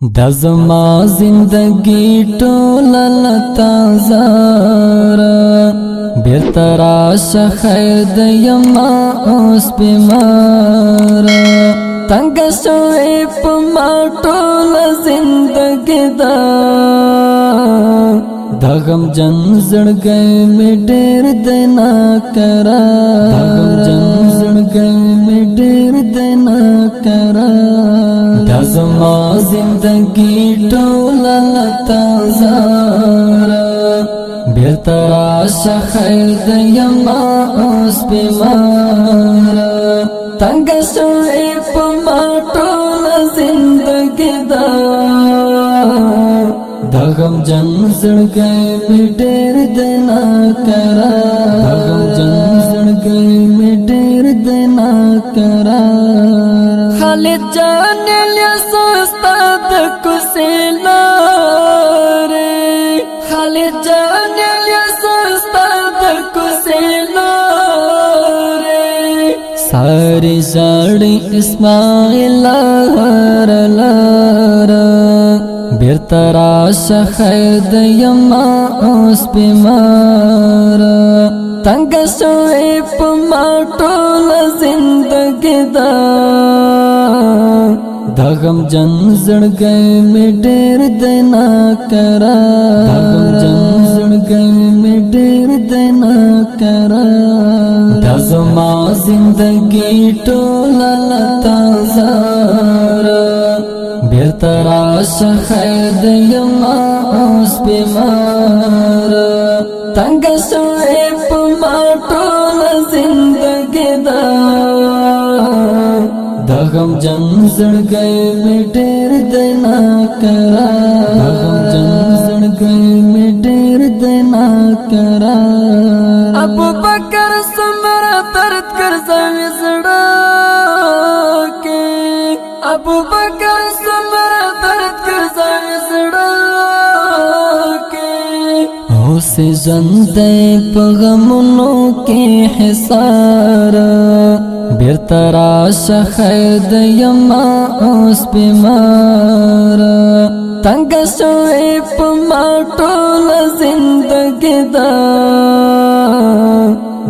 دا زما زندگی ټوله لتا زارا بیرته راشه خیر د یما اوس بیمارا تنگ شوی په ما ټوله زندگی دا غم جن زړګی مې ډېر دی ناقرار دا غم جن زړګی مې ډېر دی ناقرار دا زما زندگی ټوله لتا زارا بیرته راشه خیر د یما اوس بیمارا تنگ شوی په ما ټوله زندگی دا غم جن زړګی مې ډېر دی ناقرار دا غم جن زړګی مې ډېر دی ناقرار خالد جان الیاسو استاد کوڅې لارې خالد جان الیاسو استاد کوڅې لارې ساری ژاړي اسماعیل لاره بیرته راشه خیر د یما اوس بیمارا تنگ شوی په ما ټوله زندګی دا غم جن زړګی مې ډېر دی ناقرار دا غم جن زړګی مې ډېر دی ناقرار دا زما زندګی ټوله لتا زارا بیرته راشه خیر د یما اوس بیمارا تنگ شوی په ما ټوله زندګی دا غم جن زړګی مې ډېر دی ناقرار دا غم جن زړګی مې ډېر دی ناقرار ابو بکر سمرا درد ګرځوي زړه کې ابو بکر سمرا درد ګرځوي زړه کې اوس ژوندی په غمونو کې حصار بیرته راشه خیر د یما اوس بیمارا تنگ شوی په ما ټوله زندګی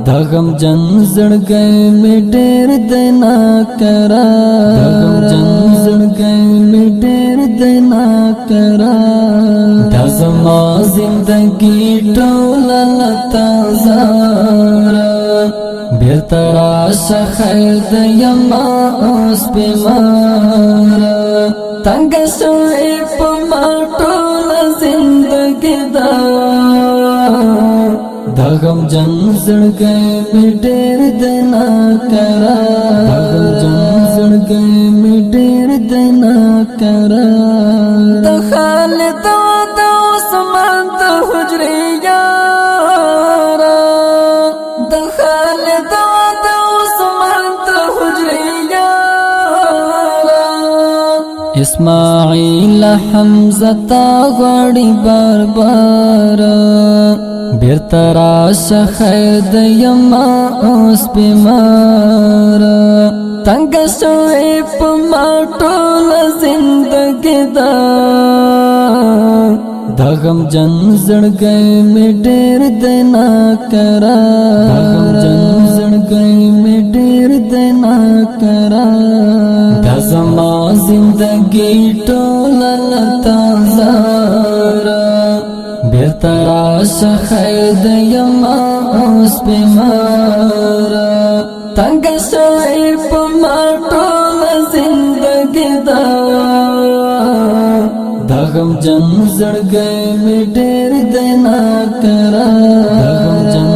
دا غم جن زړګی مې ډېر دی ناقرار دا غم جن زړګی مې ډېر دی ناقرار دا زما زندگی ټوله لتا زارا بیرته راشه خیر د یما اوس بیمارا تنگ شوی په ما ټوله زندګی دا غم جن زړګی مې ډېر دی ناقرار دا غم جن زړګی مې ډېر دی ناقرار د خالد د عثمان د حجرې یارا د خالد د عثمان د حجرې یارا اسماعیل حمزه تا غواړي بار بار بیرته راشه خیر د یما اوس بیمارا تنگ شوی په ما ټوله زندګی دا غم جن زړګی مې ډېر دی ناقرار دا غم جن زړګی مې ډېر دی ناقرار دا زما زندګی ټوله لتا زارا بیرته راشه خیر د یما اوس بیمارا تنگ شوی په ما ټوله زندګی دا غم جن زړګی مې ډېر دی ناقرار دا غم جن